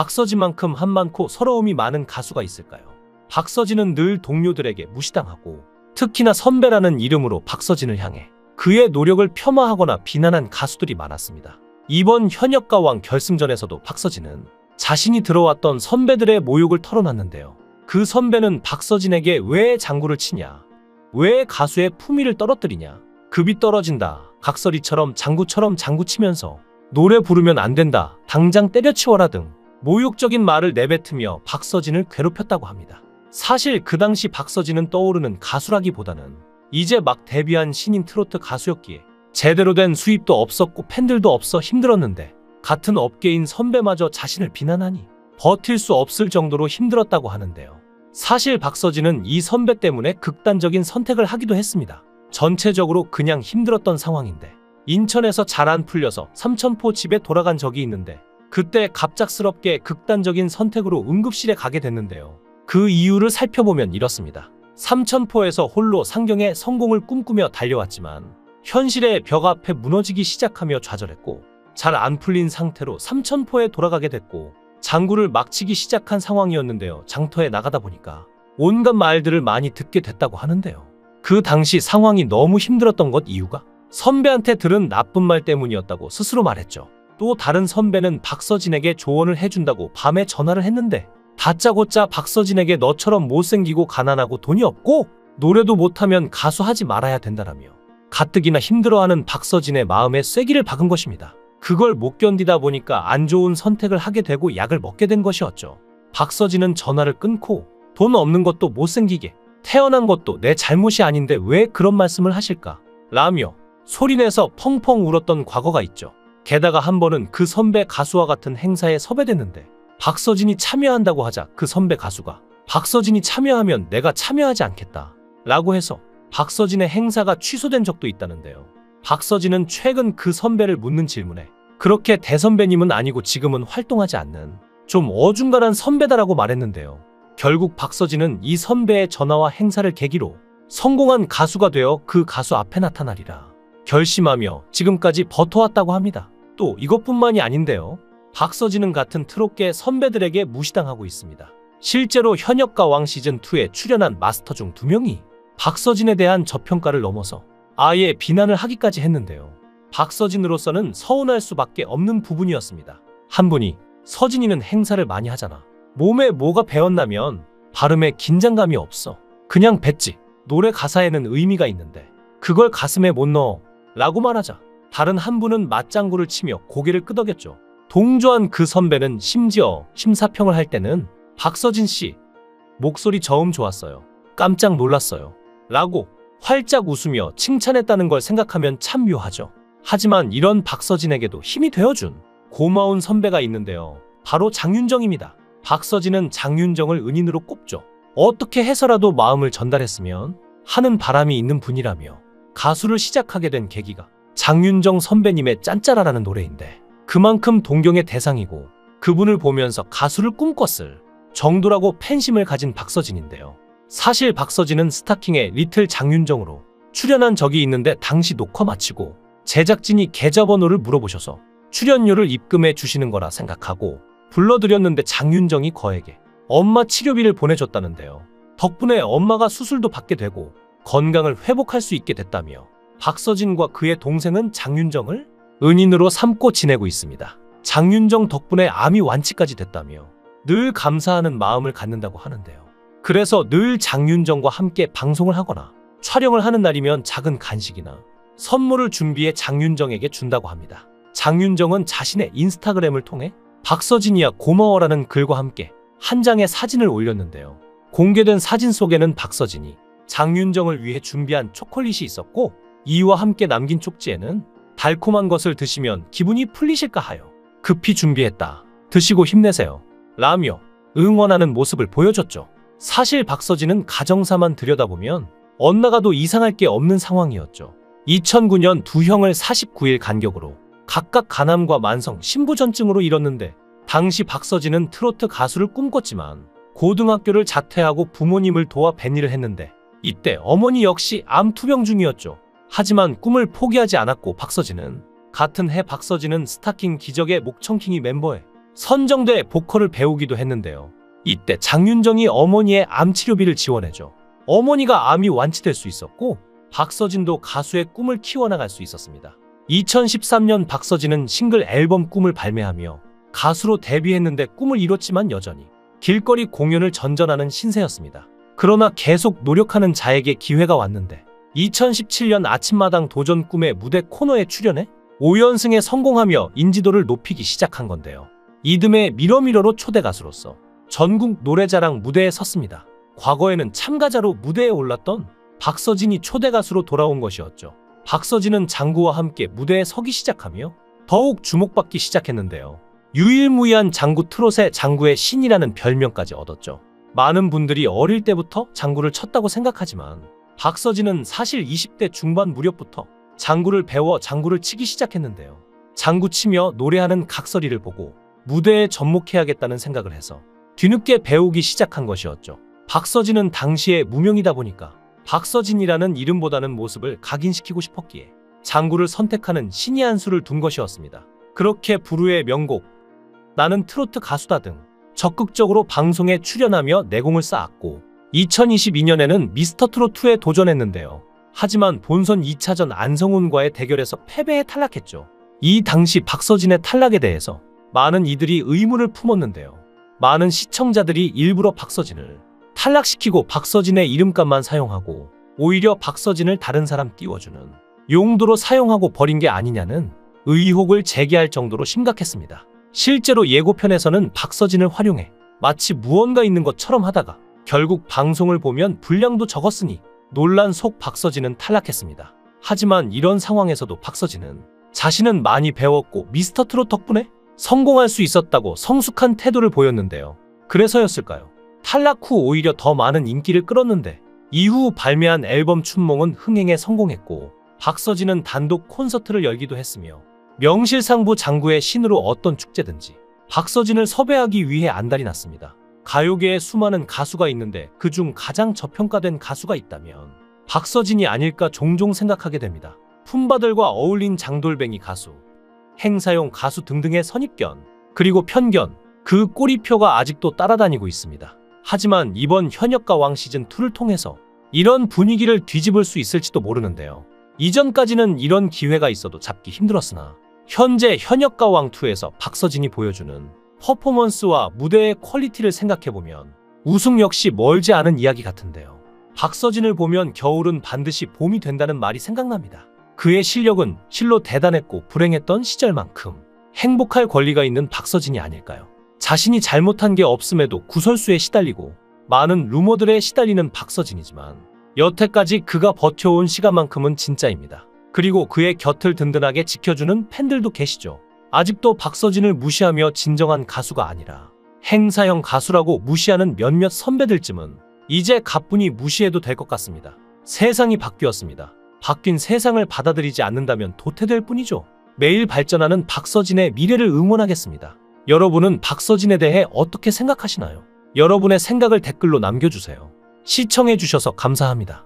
박서진만큼 한 많고 서러움이 많은 가수가 있을까요? 박서진은 늘 동료들에게 무시당하고 특히나 선배라는 이름으로 박서진을 향해 그의 노력을 폄하하거나 비난한 가수들이 많았습니다. 이번 현역가왕 결승전에서도 박서진은 자신이 들어왔던 선배들의 모욕을 털어놨는데요. 그 선배는 박서진에게 왜 장구를 치냐, 왜 가수의 품위를 떨어뜨리냐, 급이 떨어진다, 각설이처럼 장구처럼 장구 치면서 노래 부르면 안 된다, 당장 때려치워라 등 모욕적인 말을 내뱉으며 박서진을 괴롭혔다고 합니다. 사실 그 당시 박서진은 떠오르는 가수라기보다는 이제 막 데뷔한 신인 트로트 가수였기에 제대로 된 수입도 없었고 팬들도 없어 힘들었는데 같은 업계인 선배마저 자신을 비난하니 버틸 수 없을 정도로 힘들었다고 하는데요. 사실 박서진은 이 선배 때문에 극단적인 선택을 하기도 했습니다. 전체적으로 그냥 힘들었던 상황인데 인천에서 잘 안 풀려서 삼천포 집에 돌아간 적이 있는데 그때 갑작스럽게 극단적인 선택으로 응급실에 가게 됐는데요. 그 이유를 살펴보면 이렇습니다. 삼천포에서 홀로 상경의 성공을 꿈꾸며 달려왔지만 현실의 벽 앞에 무너지기 시작하며 좌절했고 잘 안 풀린 상태로 삼천포에 돌아가게 됐고 장구를 막 치기 시작한 상황이었는데요. 장터에 나가다 보니까 온갖 말들을 많이 듣게 됐다고 하는데요. 그 당시 상황이 너무 힘들었던 것 이유가 선배한테 들은 나쁜 말 때문이었다고 스스로 말했죠. 또 다른 선배는 박서진에게 조언을 해준다고 밤에 전화를 했는데 다짜고짜 박서진에게 너처럼 못생기고 가난하고 돈이 없고 노래도 못하면 가수 하지 말아야 된다라며 가뜩이나 힘들어하는 박서진의 마음에 쐐기를 박은 것입니다. 그걸 못 견디다 보니까 안 좋은 선택을 하게 되고 약을 먹게 된 것이었죠. 박서진은 전화를 끊고 돈 없는 것도 못생기게 태어난 것도 내 잘못이 아닌데 왜 그런 말씀을 하실까? 라며 소리내서 펑펑 울었던 과거가 있죠. 게다가 한 번은 그 선배 가수와 같은 행사에 섭외됐는데 박서진이 참여한다고 하자 그 선배 가수가 박서진이 참여하면 내가 참여하지 않겠다 라고 해서 박서진의 행사가 취소된 적도 있다는데요. 박서진은 최근 그 선배를 묻는 질문에 그렇게 대선배님은 아니고 지금은 활동하지 않는 좀 어중간한 선배다라고 말했는데요. 결국 박서진은 이 선배의 전화와 행사를 계기로 성공한 가수가 되어 그 가수 앞에 나타나리라 결심하며 지금까지 버텨왔다고 합니다. 또 이것뿐만이 아닌데요. 박서진은 같은 트롯계 선배들에게 무시당하고 있습니다. 실제로 현역가왕 시즌2에 출연한 마스터 중 2명이 박서진에 대한 저평가를 넘어서 아예 비난을 하기까지 했는데요. 박서진으로서는 서운할 수밖에 없는 부분이었습니다. 한 분이 서진이는 행사를 많이 하잖아. 몸에 뭐가 배었나면 발음에 긴장감이 없어. 그냥 뱉지. 노래 가사에는 의미가 있는데 그걸 가슴에 못 넣어 라고 말하자 다른 한 분은 맞장구를 치며 고개를 끄덕였죠. 동조한 그 선배는 심지어 심사평을 할 때는 박서진 씨 목소리 저음 좋았어요. 깜짝 놀랐어요. 라고 활짝 웃으며 칭찬했다는 걸 생각하면 참 묘하죠. 하지만 이런 박서진에게도 힘이 되어준 고마운 선배가 있는데요. 바로 장윤정입니다. 박서진은 장윤정을 은인으로 꼽죠. 어떻게 해서라도 마음을 전달했으면 하는 바람이 있는 분이라며 가수를 시작하게 된 계기가 장윤정 선배님의 짠짜라라는 노래인데 그만큼 동경의 대상이고 그분을 보면서 가수를 꿈꿨을 정도라고 팬심을 가진 박서진인데요. 사실 박서진은 스타킹의 리틀 장윤정으로 출연한 적이 있는데 당시 녹화 마치고 제작진이 계좌번호를 물어보셔서 출연료를 입금해 주시는 거라 생각하고 불러드렸는데 장윤정이 거액의 엄마 치료비를 보내줬다는데요. 덕분에 엄마가 수술도 받게 되고 건강을 회복할 수 있게 됐다며 박서진과 그의 동생은 장윤정을 은인으로 삼고 지내고 있습니다. 장윤정 덕분에 암이 완치까지 됐다며 늘 감사하는 마음을 갖는다고 하는데요. 그래서 늘 장윤정과 함께 방송을 하거나 촬영을 하는 날이면 작은 간식이나 선물을 준비해 장윤정에게 준다고 합니다. 장윤정은 자신의 인스타그램을 통해 박서진이야 고마워라는 글과 함께 한 장의 사진을 올렸는데요. 공개된 사진 속에는 박서진이 장윤정을 위해 준비한 초콜릿이 있었고 이와 함께 남긴 쪽지에는 달콤한 것을 드시면 기분이 풀리실까 하여 급히 준비했다. 드시고 힘내세요. 라며 응원하는 모습을 보여줬죠. 사실 박서진은 가정사만 들여다보면 엇나가도 이상할 게 없는 상황이었죠. 2009년 두 형을 49일 간격으로 각각 간암과 만성 신부전증으로 잃었는데 당시 박서진은 트로트 가수를 꿈꿨지만 고등학교를 자퇴하고 부모님을 도와 뱃일을 했는데 이때 어머니 역시 암 투병 중이었죠. 하지만 꿈을 포기하지 않았고 같은 해 박서진은 스타킹 기적의 목청킹이 멤버에 선정돼 보컬을 배우기도 했는데요. 이때 장윤정이 어머니의 암 치료비를 지원해줘 어머니가 암이 완치될 수 있었고 박서진도 가수의 꿈을 키워나갈 수 있었습니다. 2013년 박서진은 싱글 앨범 꿈을 발매하며 가수로 데뷔했는데 꿈을 이뤘지만 여전히 길거리 공연을 전전하는 신세였습니다. 그러나 계속 노력하는 자에게 기회가 왔는데 2017년 아침마당 도전 꿈의 무대 코너에 출연해 5연승에 성공하며 인지도를 높이기 시작한 건데요. 이듬해 미러미러로 초대 가수로서 전국 노래자랑 무대에 섰습니다. 과거에는 참가자로 무대에 올랐던 박서진이 초대 가수로 돌아온 것이었죠. 박서진은 장구와 함께 무대에 서기 시작하며 더욱 주목받기 시작했는데요. 유일무이한 장구 트롯의 장구의 신이라는 별명까지 얻었죠. 많은 분들이 어릴 때부터 장구를 쳤다고 생각하지만 박서진은 사실 20대 중반 무렵부터 장구를 배워 장구를 치기 시작했는데요. 장구 치며 노래하는 각설이를 보고 무대에 접목해야겠다는 생각을 해서 뒤늦게 배우기 시작한 것이었죠. 박서진은 당시에 무명이다 보니까 박서진이라는 이름보다는 모습을 각인시키고 싶었기에 장구를 선택하는 신의 한 수를 둔 것이었습니다. 그렇게 부르의 명곡 나는 트로트 가수다 등 적극적으로 방송에 출연하며 내공을 쌓았고 2022년에는 미스터트롯2에 도전했는데요. 하지만 본선 2차전 안성훈과의 대결에서 패배에 탈락했죠. 이 당시 박서진의 탈락에 대해서 많은 이들이 의문을 품었는데요. 많은 시청자들이 일부러 박서진을 탈락시키고 박서진의 이름값만 사용하고 오히려 박서진을 다른 사람 띄워주는 용도로 사용하고 버린 게 아니냐는 의혹을 제기할 정도로 심각했습니다. 실제로 예고편에서는 박서진을 활용해 마치 무언가 있는 것처럼 하다가 결국 방송을 보면 분량도 적었으니 논란 속 박서진은 탈락했습니다. 하지만 이런 상황에서도 박서진은 자신은 많이 배웠고 미스터트롯 덕분에 성공할 수 있었다고 성숙한 태도를 보였는데요. 그래서였을까요? 탈락 후 오히려 더 많은 인기를 끌었는데 이후 발매한 앨범 춘몽은 흥행에 성공했고 박서진은 단독 콘서트를 열기도 했으며 명실상부 장구의 신으로 어떤 축제든지 박서진을 섭외하기 위해 안달이 났습니다. 가요계에 수많은 가수가 있는데 그중 가장 저평가된 가수가 있다면 박서진이 아닐까 종종 생각하게 됩니다. 품바들과 어울린 장돌뱅이 가수, 행사용 가수 등등의 선입견, 그리고 편견, 그 꼬리표가 아직도 따라다니고 있습니다. 하지만 이번 현역가왕 시즌2를 통해서 이런 분위기를 뒤집을 수 있을지도 모르는데요. 이전까지는 이런 기회가 있어도 잡기 힘들었으나 현재 현역가왕2에서 박서진이 보여주는 퍼포먼스와 무대의 퀄리티를 생각해보면 우승 역시 멀지 않은 이야기 같은데요. 박서진을 보면 겨울은 반드시 봄이 된다는 말이 생각납니다. 그의 실력은 실로 대단했고 불행했던 시절만큼 행복할 권리가 있는 박서진이 아닐까요? 자신이 잘못한 게 없음에도 구설수에 시달리고 많은 루머들에 시달리는 박서진이지만 여태까지 그가 버텨온 시간만큼은 진짜입니다. 그리고 그의 곁을 든든하게 지켜주는 팬들도 계시죠. 아직도 박서진을 무시하며 진정한 가수가 아니라 행사형 가수라고 무시하는 몇몇 선배들쯤은 이제 가뿐히 무시해도 될 것 같습니다. 세상이 바뀌었습니다. 바뀐 세상을 받아들이지 않는다면 도태될 뿐이죠. 매일 발전하는 박서진의 미래를 응원하겠습니다. 여러분은 박서진에 대해 어떻게 생각하시나요? 여러분의 생각을 댓글로 남겨주세요. 시청해주셔서 감사합니다.